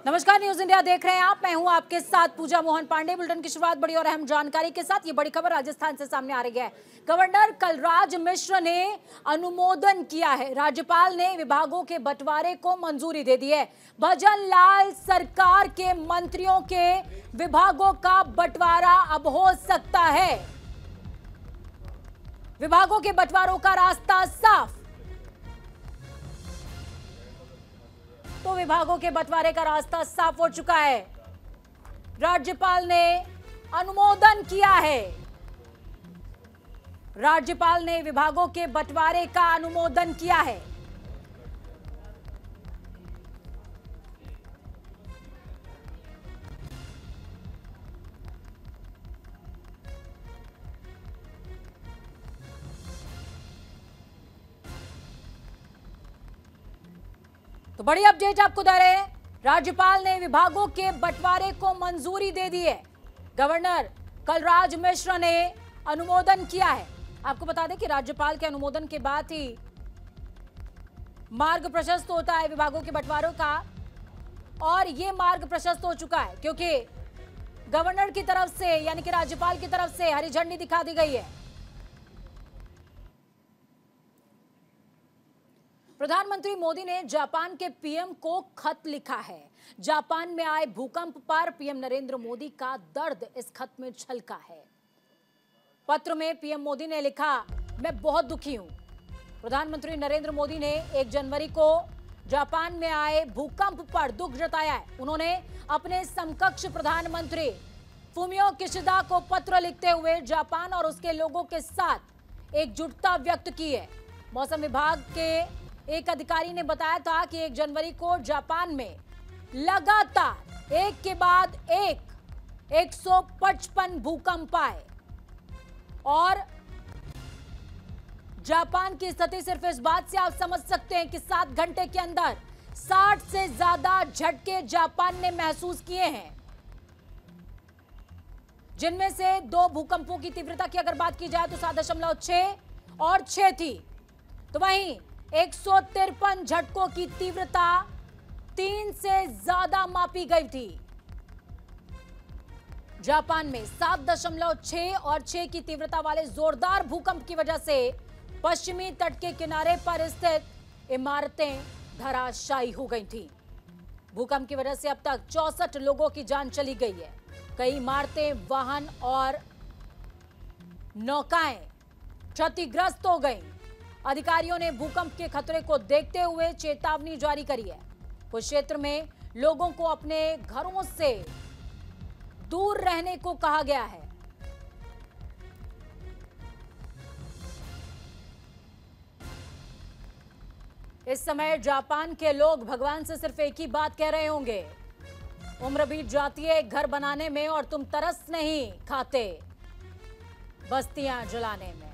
नमस्कार, news India देख रहे हैं आप। मैं हूं आपके साथ पूजा मोहन पांडे। बुलेटिन की शुरुआत बड़ी और अहम जानकारी के साथ। ये बड़ी खबर राजस्थान से सामने आ रही है। गवर्नर कलराज मिश्र ने अनुमोदन किया है। राज्यपाल ने विभागों के बंटवारे को मंजूरी दे दी है। भजन लाल सरकार के मंत्रियों के विभागों का बंटवारा अब हो सकता है। विभागों के बंटवारों का रास्ता साफ। तो विभागों के बंटवारे का रास्ता साफ हो चुका है। राज्यपाल ने अनुमोदन किया है। राज्यपाल ने विभागों के बंटवारे का अनुमोदन किया है। तो बड़ी अपडेट आपको दे रहे हैं। राज्यपाल ने विभागों के बंटवारे को मंजूरी दे दी है। गवर्नर कलराज मिश्र ने अनुमोदन किया है। आपको बता दें कि राज्यपाल के अनुमोदन के बाद ही मार्ग प्रशस्त होता है विभागों के बंटवारों का, और यह मार्ग प्रशस्त हो चुका है क्योंकि गवर्नर की तरफ से यानी कि राज्यपाल की तरफ से हरी झंडी दिखा दी गई है। प्रधानमंत्री मोदी ने जापान के पीएम को खत लिखा है। जापान में आए भूकंप पर पीएम नरेंद्र मोदी का दर्द इस खत में झलका है। पत्र में पीएम मोदी ने लिखा, मैं बहुत दुखी हूं। प्रधानमंत्री नरेंद्र मोदी ने 1 जनवरी को जापान में आए भूकंप पर दुख जताया है। उन्होंने अपने समकक्ष प्रधानमंत्री फुमियो किशिदा को पत्र लिखते हुए जापान और उसके लोगों के साथ एकजुटता व्यक्त की है। मौसम विभाग के एक अधिकारी ने बताया था कि 1 जनवरी को जापान में लगातार एक के बाद एक 155 भूकंप आए और जापान की स्थिति सिर्फ इस बात से आप समझ सकते हैं कि 7 घंटे के अंदर 60 से ज्यादा झटके जापान ने महसूस किए हैं, जिनमें से 2 भूकंपों की तीव्रता की अगर बात की जाए तो 7.6 और 6 थी। तो वहीं 153 झटकों की तीव्रता 3 से ज्यादा मापी गई थी। जापान में 7.6 और 6 की तीव्रता वाले जोरदार भूकंप की वजह से पश्चिमी तट के किनारे पर स्थित इमारतें धराशायी हो गई थी। भूकंप की वजह से अब तक 64 लोगों की जान चली गई है। कई इमारतें, वाहन और नौकाएं क्षतिग्रस्त हो गईं। अधिकारियों ने भूकंप के खतरे को देखते हुए चेतावनी जारी करी है। कुछ क्षेत्र में लोगों को अपने घरों से दूर रहने को कहा गया है। इस समय जापान के लोग भगवान से सिर्फ एक ही बात कह रहे होंगे, उम्र बीत जाती है घर बनाने में और तुम तरस नहीं खाते बस्तियां जलाने में।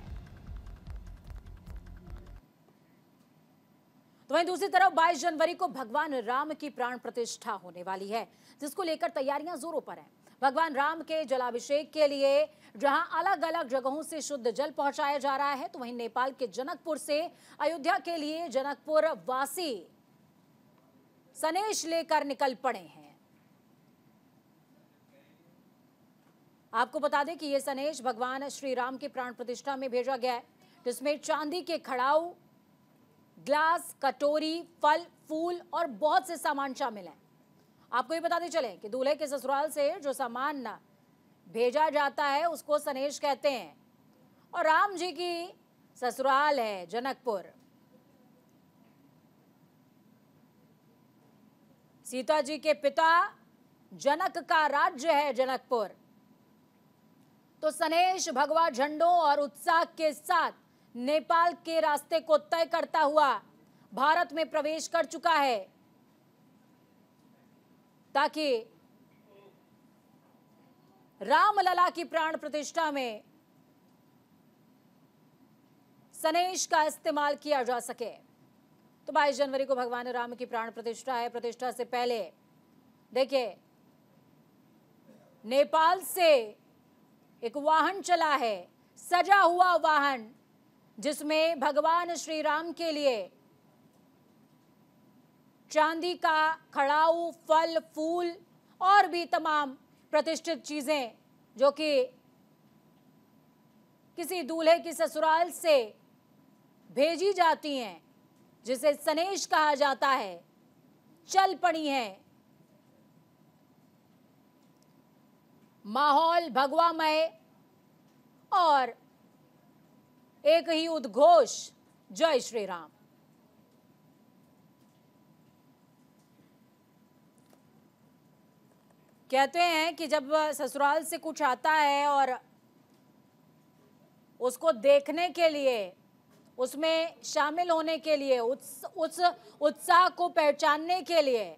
तो वहीं दूसरी तरफ 22 जनवरी को भगवान राम की प्राण प्रतिष्ठा होने वाली है, जिसको लेकर तैयारियां जोरों पर हैं। भगवान राम के जलाभिषेक के लिए जहां अलग अलग जगहों से शुद्ध जल पहुंचाया जा रहा है, तो वहीं नेपाल के जनकपुर से अयोध्या के लिए जनकपुर वासी सनेश लेकर निकल पड़े हैं। आपको बता दें कि यह सनेश भगवान श्री राम की प्राण प्रतिष्ठा में भेजा गया है, जिसमें चांदी के खड़ाऊ, ग्लास, कटोरी, फल, फूल और बहुत से सामान शामिल हैं। आपको ये बताते चले कि दूल्हे के ससुराल से जो सामान भेजा जाता है उसको सनेश कहते हैं, और राम जी की ससुराल है जनकपुर। सीता जी के पिता जनक का राज्य है जनकपुर। तो सनेश भगवा झंडों और उत्साह के साथ नेपाल के रास्ते को तय करता हुआ भारत में प्रवेश कर चुका है, ताकि रामलला की प्राण प्रतिष्ठा में सनेश का इस्तेमाल किया जा सके। तो 22 जनवरी को भगवान राम की प्राण प्रतिष्ठा है। प्रतिष्ठा से पहले देखिए, नेपाल से एक वाहन चला है, सजा हुआ वाहन, जिसमें भगवान श्री राम के लिए चांदी का खड़ाऊ, फल फूल और भी तमाम प्रतिष्ठित चीजें जो कि किसी दूल्हे की ससुराल से भेजी जाती हैं, जिसे सनेश कहा जाता है, चल पड़ी हैं। माहौल भगवामय और एक ही उद्घोष, जय श्री राम। कहते हैं कि जब ससुराल से कुछ आता है और उसको देखने के लिए, उसमें शामिल होने के लिए, उस उत्साह को पहचानने के लिए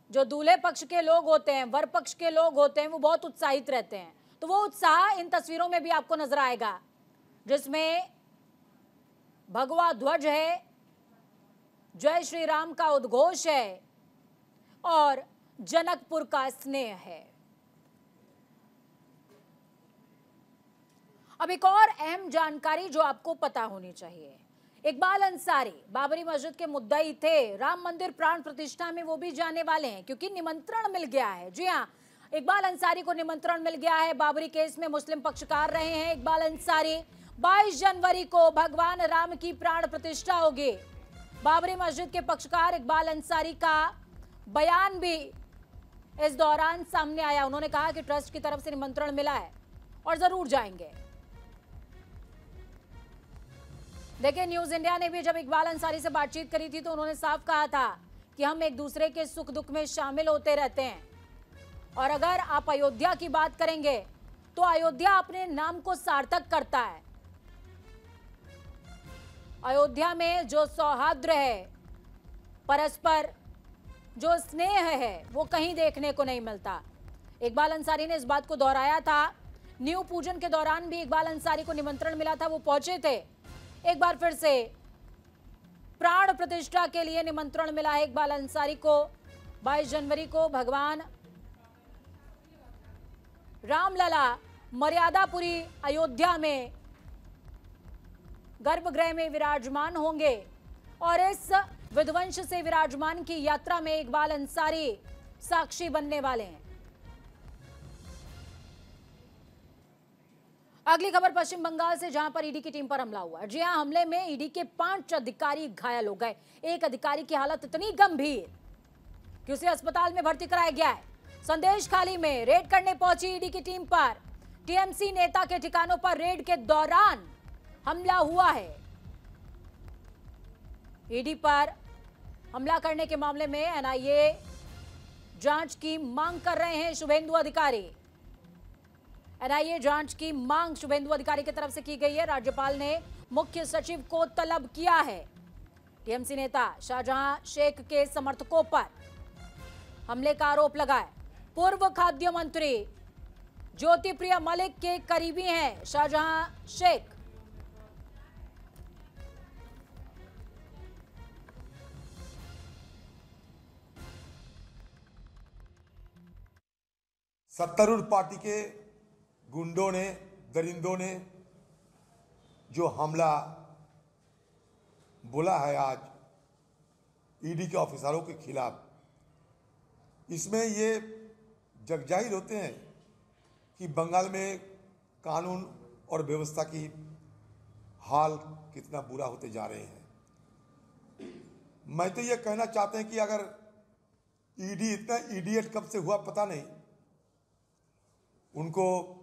जो दूल्हे पक्ष के लोग होते हैं, वर पक्ष के लोग होते हैं, वो बहुत उत्साहित रहते हैं। तो वो उत्साह इन तस्वीरों में भी आपको नजर आएगा, जिसमें भगवा ध्वज है, जय श्री राम का उद्घोष है और जनकपुर का स्नेह है। अब एक और अहम जानकारी जो आपको पता होनी चाहिए, इकबाल अंसारी बाबरी मस्जिद के मुद्दई थे, राम मंदिर प्राण प्रतिष्ठा में वो भी जाने वाले हैं क्योंकि निमंत्रण मिल गया है। जी हाँ, इकबाल अंसारी को निमंत्रण मिल गया है। बाबरी केस में मुस्लिम पक्षकार रहे हैं इकबाल अंसारी। 22 जनवरी को भगवान राम की प्राण प्रतिष्ठा होगी। बाबरी मस्जिद के पक्षकार इकबाल अंसारी का बयान भी इस दौरान सामने आया। उन्होंने कहा कि ट्रस्ट की तरफ से निमंत्रण मिला है और जरूर जाएंगे। देखिए, न्यूज इंडिया ने भी जब इकबाल अंसारी से बातचीत करी थी तो उन्होंने साफ कहा था कि हम एक दूसरे के सुख दुख में शामिल होते रहते हैं, और अगर आप अयोध्या की बात करेंगे तो अयोध्या अपने नाम को सार्थक करता है। अयोध्या में जो सौहार्द है, परस्पर जो स्नेह है, वो कहीं देखने को नहीं मिलता। इकबाल अंसारी ने इस बात को दोहराया था। न्यू पूजन के दौरान भी इकबाल अंसारी को निमंत्रण मिला था, वो पहुंचे थे। एक बार फिर से प्राण प्रतिष्ठा के लिए निमंत्रण मिला है इकबाल अंसारी को। 22 जनवरी को भगवान रामलला मर्यादापुरी अयोध्या में गर्भगृह में विराजमान होंगे और इस विध्वंस से विराजमान की यात्रा में इकबाल अंसारी साक्षी बनने वाले हैं। अगली खबर पश्चिम बंगाल से, जहां पर ईडी की टीम पर हमला हुआ। जी हां, हमले में ईडी के 5 अधिकारी घायल हो गए। एक अधिकारी की हालत इतनी गंभीर कि उसे अस्पताल में भर्ती कराया गया है। संदेशखाली में रेड करने पहुंची ईडी की टीम पर टीएमसी नेता के ठिकानों पर रेड के दौरान हमला हुआ है। ईडी पर हमला करने के मामले में एनआईए जांच की मांग कर रहे हैं शुभेंदु अधिकारी। एनआईए जांच की मांग शुभेंदु अधिकारी की तरफ से की गई है। राज्यपाल ने मुख्य सचिव को तलब किया है। टीएमसी नेता शाहजहां शेख के समर्थकों पर हमले का आरोप लगाए। पूर्व खाद्य मंत्री ज्योतिप्रिय मलिक के करीबी हैं शाहजहां शेख। सत्तारूढ़ पार्टी के गुंडों ने, दरिंदों ने जो हमला बोला है आज ईडी के ऑफिसरों के खिलाफ, इसमें ये जगजाहिर होते हैं कि बंगाल में कानून और व्यवस्था की हाल कितना बुरा होते जा रहे हैं। मैं तो ये कहना चाहते हैं कि अगर ईडी इतना इडियट कब से हुआ पता नहीं, उनको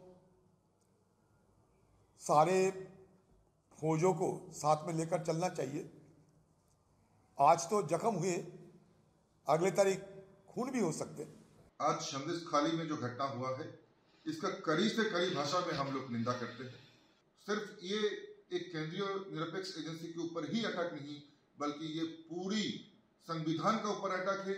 सारे फौजों को साथ में लेकर चलना चाहिए। आज तो जख्म हुए, अगले तारीख खून भी हो सकते। आज संदेशखाली में जो घटना हुआ है, इसका कड़ी से कड़ी भाषा में हम लोग निंदा करते हैं। सिर्फ ये एक केंद्रीय निरपेक्ष एजेंसी के ऊपर ही अटैक नहीं, बल्कि ये पूरी संविधान का ऊपर अटैक है,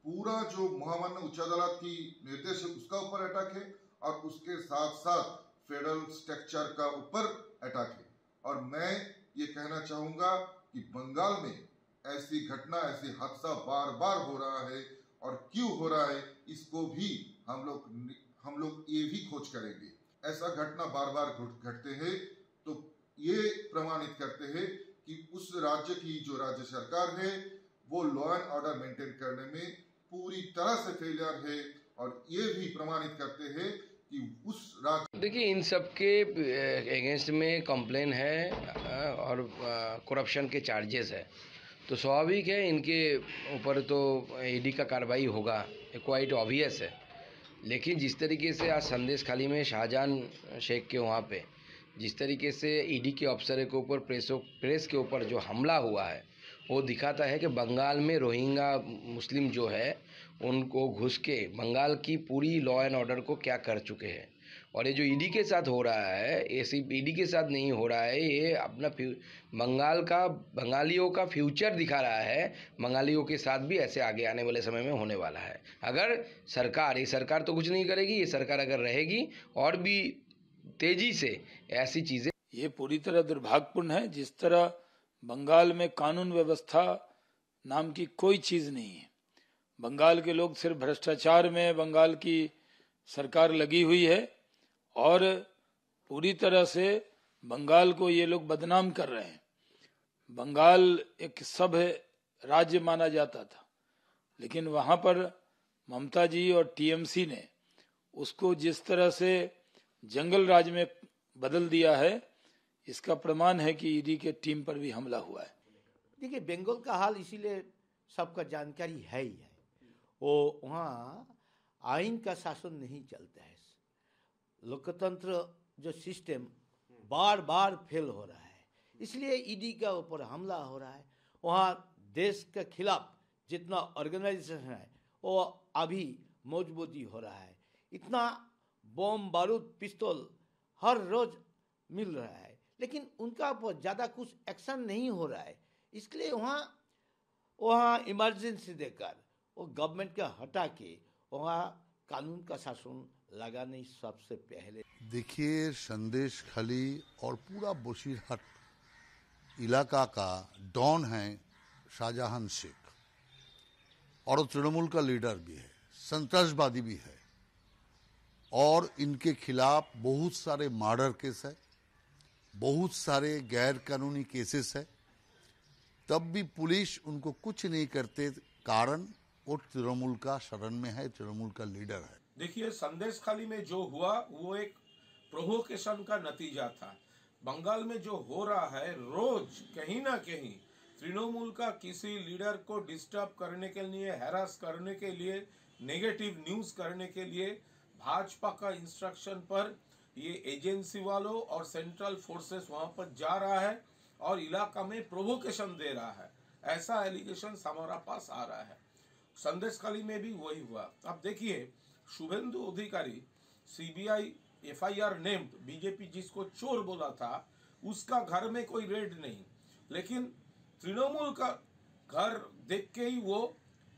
पूरा जो महामान्य उच्च अदालत की निर्देश है उसका ऊपर अटैक है, और उसके साथ साथ फेडरल स्ट्रक्चर का ऊपर अटैक है। और मैं ये कहना चाहूंगा कि बंगाल में ऐसी घटना, ऐसी हादसा बार बार हो रहा है, और क्यों हो रहा है इसको भी हम लोग ये भी खोज करेंगे। ऐसा घटना बार बार घटते हैं तो ये प्रमाणित करते हैं कि उस राज्य की जो राज्य सरकार है वो लॉ एंड ऑर्डर मेंटेन करने में पूरी तरह से फेलियर है, और ये भी प्रमाणित करते हैं कि उस राज्य। देखिए, इन सब के अगेंस्ट में कंप्लेन है और करप्शन के चार्जेस है, तो स्वाभाविक है इनके ऊपर तो ईडी का कार्रवाई होगा, क्वाइट ऑब्वियस है। लेकिन जिस तरीके से आज संदेश खाली में शाहजहान शेख के वहाँ पे जिस तरीके से ईडी के अफसर के ऊपर प्रेस के ऊपर जो हमला हुआ है, वो दिखाता है कि बंगाल में रोहिंग्या मुस्लिम जो है उनको घुस के बंगाल की पूरी लॉ एंड ऑर्डर को क्या कर चुके हैं। और ये जो ईडी के साथ हो रहा है, ये सिर्फ ईडी के साथ नहीं हो रहा है, ये अपना बंगालियों का फ्यूचर दिखा रहा है। बंगालियों के साथ भी ऐसे आगे आने वाले समय में होने वाला है। अगर ये सरकार तो कुछ नहीं करेगी, ये सरकार अगर रहेगी और भी तेजी से ऐसी चीजें। ये पूरी तरह दुर्भाग्यपूर्ण है। जिस तरह बंगाल में कानून व्यवस्था नाम की कोई चीज नहीं है, बंगाल के लोग सिर्फ भ्रष्टाचार में बंगाल की सरकार लगी हुई है और पूरी तरह से बंगाल को ये लोग बदनाम कर रहे हैं। बंगाल एक सभ्य राज्य माना जाता था, लेकिन वहां पर ममता जी और टीएमसी ने उसको जिस तरह से जंगल राज में बदल दिया है, इसका प्रमाण है कि ईडी के टीम पर भी हमला हुआ है। देखिए, बंगाल का हाल इसीलिए सबका जानकारी है ही है। वो वहाँ आइन का शासन नहीं चलता है, लोकतंत्र जो सिस्टम बार बार फेल हो रहा है, इसलिए ईडी का ऊपर हमला हो रहा है। वहाँ देश के खिलाफ जितना ऑर्गेनाइजेशन है वो अभी मजबूती हो रहा है। इतना बम बारूद पिस्तौल हर रोज मिल रहा है, लेकिन उनका ऊपर ज़्यादा कुछ एक्शन नहीं हो रहा है। इसलिए वहाँ इमरजेंसी देकर वो गवर्नमेंट का हटा के वहाँ कानून का शासन लगाने सबसे पहले। देखिए, संदेश खाली और पूरा बशीरहाट इलाका का डॉन है शाहजहान शेख, और वो तृणमूल का लीडर भी है, संतरासवादी भी है, और इनके खिलाफ बहुत सारे मर्डर केस है, बहुत सारे गैर कानूनी केसेस है, तब भी पुलिस उनको कुछ नहीं करते, कारण वो तृणमूल का शरण में है, तृणमूल का लीडर है। देखिए, संदेश खाली में जो हुआ वो एक प्रोवोकेशन का नतीजा था। बंगाल में जो हो रहा है, रोज कहीं ना कहीं तृणमूल का किसी लीडर को डिस्टर्ब करने के लिए, हैरास करने के लिए, नेगेटिव न्यूज करने के लिए भाजपा का इंस्ट्रक्शन पर ये एजेंसी वालों और सेंट्रल फोर्सेस वहां पर जा रहा है और इलाका में प्रोवोकेशन दे रहा है, ऐसा एलिगेशन हमारा पास आ रहा है। संदेश खाली में भी वही हुआ। अब देखिए, शुभेंदु अधिकारी सीबीआई एफआईआर नेम्ड, बीजेपी जिसको चोर बोला था, उसका घर में कोई रेड नहीं, लेकिन तृणमूल का घर देख के ही वो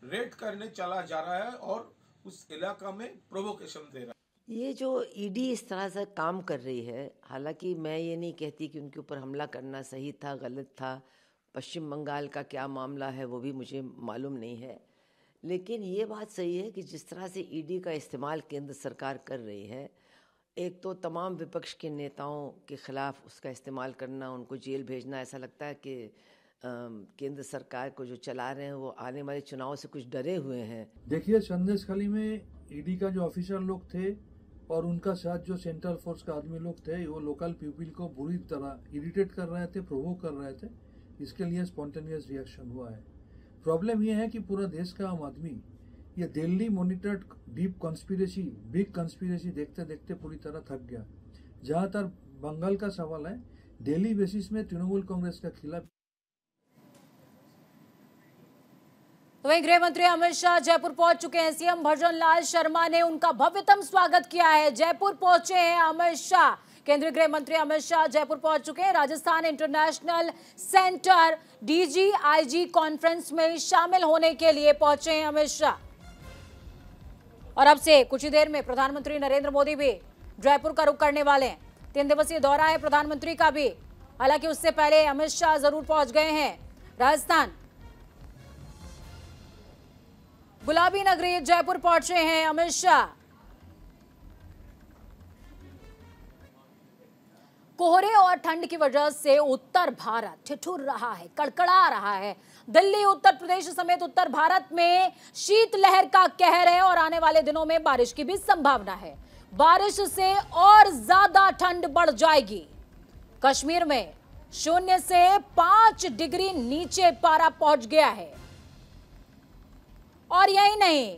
रेड करने चला जा रहा है और उस इलाका में प्रोवोकेशन दे रहा है। ये जो ईडी इस तरह से काम कर रही है, हालांकि मैं ये नहीं कहती कि उनके ऊपर हमला करना सही था गलत था, पश्चिम बंगाल का क्या मामला है वो भी मुझे मालूम नहीं है, लेकिन ये बात सही है कि जिस तरह से ईडी का इस्तेमाल केंद्र सरकार कर रही है, एक तो तमाम विपक्ष के नेताओं के खिलाफ उसका इस्तेमाल करना, उनको जेल भेजना, ऐसा लगता है कि केंद्र सरकार को जो चला रहे हैं वो आने वाले चुनाव से कुछ डरे हुए हैं। देखिए, संदेश खाली में ईडी का जो ऑफिसर लोग थे और उनका साथ जो सेंट्रल फोर्स का आदमी लोग थे, वो लोकल पीपल को बुरी तरह इरिटेट कर रहे थे, प्रोवोक कर रहे थे, इसके लिए स्पॉन्टेनियस रिएक्शन हुआ है। प्रॉब्लम यह है कि पूरा देश का आम आदमी ये Delhi monitored deep conspiracy, big conspiracy देखते देखते पूरी तरह थक गया। जहां तक बंगाल का सवाल है, डेली बेसिस में तृणमूल कांग्रेस के खिलाफ। तो वहीं गृह मंत्री अमित शाह जयपुर पहुंच चुके हैं। सीएम भजनलाल शर्मा ने उनका भव्यतम स्वागत किया है। जयपुर पहुंचे हैं अमित शाह। केंद्रीय गृह मंत्री अमित शाह जयपुर पहुंच चुके हैं। Rajasthan international centre DGIG conference में शामिल होने के लिए पहुंचे हैं अमित शाह। और अब से कुछ ही देर में प्रधानमंत्री नरेंद्र मोदी भी जयपुर का रुख करने वाले हैं। 3 दिवसीय दौरा है प्रधानमंत्री का भी, हालांकि उससे पहले अमित शाह जरूर पहुंच गए हैं राजस्थान। गुलाबी नगरी जयपुर पहुंचे हैं अमित शाह। कोहरे और ठंड की वजह से उत्तर भारत ठिठुर रहा है, कड़कड़ा रहा है। दिल्ली, उत्तर प्रदेश समेत उत्तर भारत में शीतलहर का कहर है और आने वाले दिनों में बारिश की भी संभावना है। बारिश से और ज्यादा ठंड बढ़ जाएगी। कश्मीर में 0 से 5 डिग्री नीचे पारा पहुंच गया है। और यही नहीं,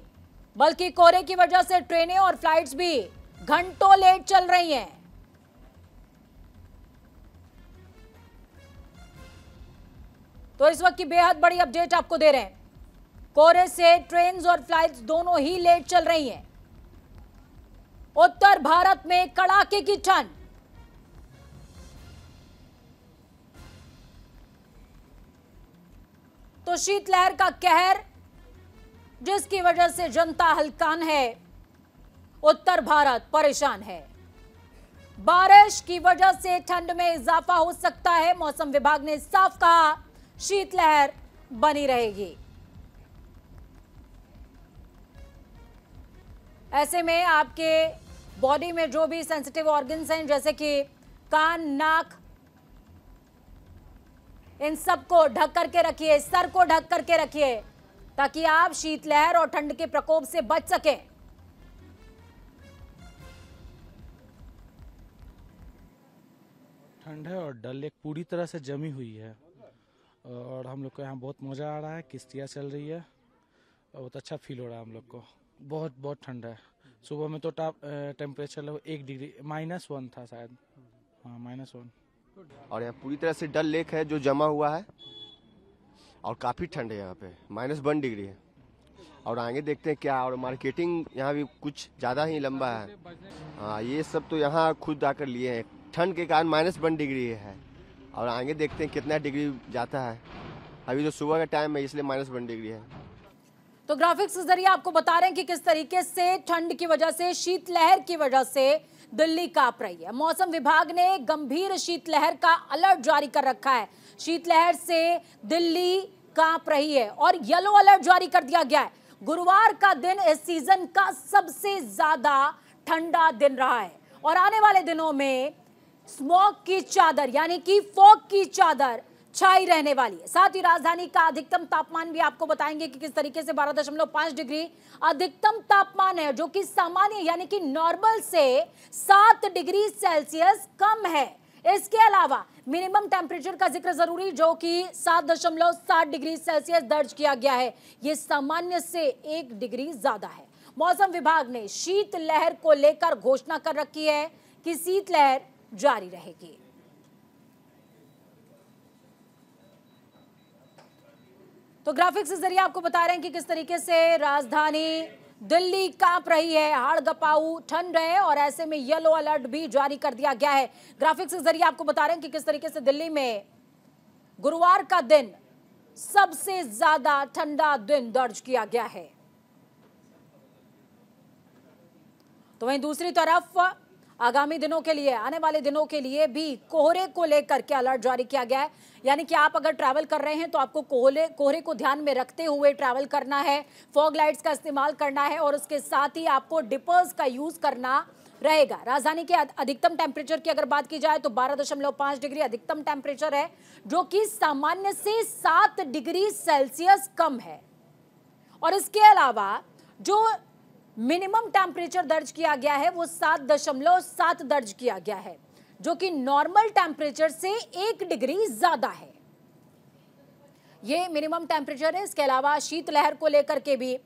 बल्कि कोहरे की वजह से ट्रेनें और फ्लाइट्स भी घंटों लेट चल रही हैं। तो इस वक्त की बेहद बड़ी अपडेट आपको दे रहे हैं। कोहरे से ट्रेन्स और फ्लाइट्स दोनों ही लेट चल रही हैं। उत्तर भारत में कड़ाके की ठंड। तो शीतलहर का कहर, जिसकी वजह से जनता हलकान है, उत्तर भारत परेशान है। बारिश की वजह से ठंड में इजाफा हो सकता है। मौसम विभाग ने साफ कहा, शीतलहर बनी रहेगी। ऐसे में आपके बॉडी में जो भी सेंसिटिव ऑर्गन्स हैं, जैसे कि कान, नाक, इन सबको ढक करके रखिए, सर को ढक करके रखिए, ताकि आप शीतलहर और ठंड के प्रकोप से बच सकें। ठंड है और डल लेक पूरी तरह से जमी हुई है और हम लोग को यहाँ बहुत मज़ा आ रहा है। किश्तियाँ चल रही है और बहुत अच्छा फील हो रहा है हम लोग को। बहुत ठंड है। सुबह में तो टेम्परेचर लगभग 1 डिग्री -1 था शायद। हाँ, -1। और यहाँ पूरी तरह से डल लेक है जो जमा हुआ है और काफ़ी ठंड है यहाँ पे, -1 डिग्री है। और आगे देखते हैं क्या। और मार्केटिंग यहाँ भी कुछ ज़्यादा ही लंबा है। हाँ, ये सब तो यहाँ खुद आकर लिए हैं। ठंड के कारण -1 डिग्री है और आगे देखते हैं कितना डिग्री जाता है। अभी तो सुबह का टाइम है, इसलिए -1 डिग्री है। तो ग्राफिक्स के जरिए आपको बता रहे हैं कि किस तरीके से ठंड की वजह से, शीतलहर की वजह से दिल्ली कांप रही है। मौसम विभाग ने गंभीर शीतलहर का अलर्ट जारी कर रखा है। शीतलहर से दिल्ली कांप रही है और येलो अलर्ट जारी कर दिया गया है। गुरुवार का दिन इस सीजन का सबसे ज्यादा ठंडा दिन रहा है और आने वाले दिनों में स्मॉग की चादर, यानी कि फॉग की चादर छाई रहने वाली है। साथ ही राजधानी का अधिकतम तापमान भी आपको बताएंगे कि किस तरीके से 12.5 डिग्री अधिकतम तापमान है, जो कि सामान्य यानी कि नॉर्मल से 7 डिग्री सेल्सियस कम है। इसके अलावा मिनिमम टेम्परेचर का जिक्र जरूरी, जो कि 7.7 डिग्री सेल्सियस दर्ज किया गया है। यह सामान्य से 1 डिग्री ज्यादा है। मौसम विभाग ने शीतलहर को लेकर घोषणा कर रखी है कि शीतलहर जारी रहेगी। तो ग्राफिक्स के जरिए आपको बता रहे हैं कि किस तरीके से राजधानी दिल्ली कांप रही है, हाड़-गपाऊ ठंड है और ऐसे में येलो अलर्ट भी जारी कर दिया गया है। ग्राफिक्स के जरिए आपको बता रहे हैं कि किस तरीके से दिल्ली में गुरुवार का दिन सबसे ज्यादा ठंडा दिन दर्ज किया गया है। तो वहीं दूसरी तरफ आगामी दिनों के लिए, आने वाले दिनों के लिए भी कोहरे को लेकर के अलर्ट जारी किया गया है। यानी कि आप अगर ट्रैवल कर रहे हैं तो आपको कोहरे को ध्यान में रखते हुए ट्रैवल करना है, फॉग लाइट्स का इस्तेमाल करना है और उसके साथ ही आपको डिपर्स का यूज करना रहेगा। राजधानी के अधिकतम टेम्परेचर की अगर बात की जाए तो 12.5 डिग्री अधिकतम टेम्परेचर है, जो कि सामान्य से 7 डिग्री सेल्सियस कम है। और इसके अलावा जो मिनिमम टेम्परेचर दर्ज किया गया है वो 7.7 दर्ज किया गया है, जो कि नॉर्मल टेम्परेचर से 1 डिग्री ज्यादा है। ये मिनिमम टेम्परेचर है। इसके अलावा शीतलहर को लेकर के भी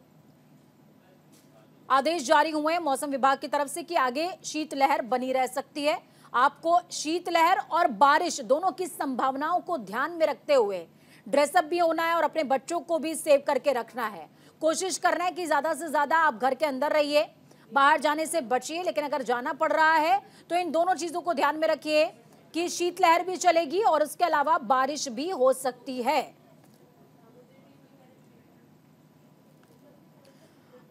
आदेश जारी हुए हैं मौसम विभाग की तरफ से कि आगे शीतलहर बनी रह सकती है। आपको शीतलहर और बारिश दोनों की संभावनाओं को ध्यान में रखते हुए ड्रेसअप भी होना है और अपने बच्चों को भी सेव करके रखना है। कोशिश करना है कि ज्यादा से ज्यादा आप घर के अंदर रहिए, बाहर जाने से बचिए, लेकिन अगर जाना पड़ रहा है तो इन दोनों चीजों को ध्यान में रखिए कि शीतलहर भी चलेगी और उसके अलावा बारिश भी हो सकती है।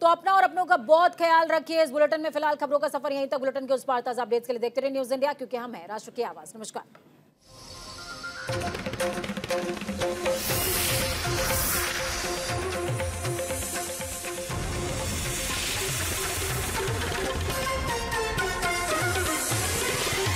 तो अपना और अपनों का बहुत ख्याल रखिए। इस बुलेटिन में फिलहाल खबरों का सफर यहीं तक। बुलेटिन के उस पार ताजा अपडेट्स के लिए देखते रहिए न्यूज़ इंडिया, क्योंकि हम हैं राष्ट्र की आवाज। नमस्कार।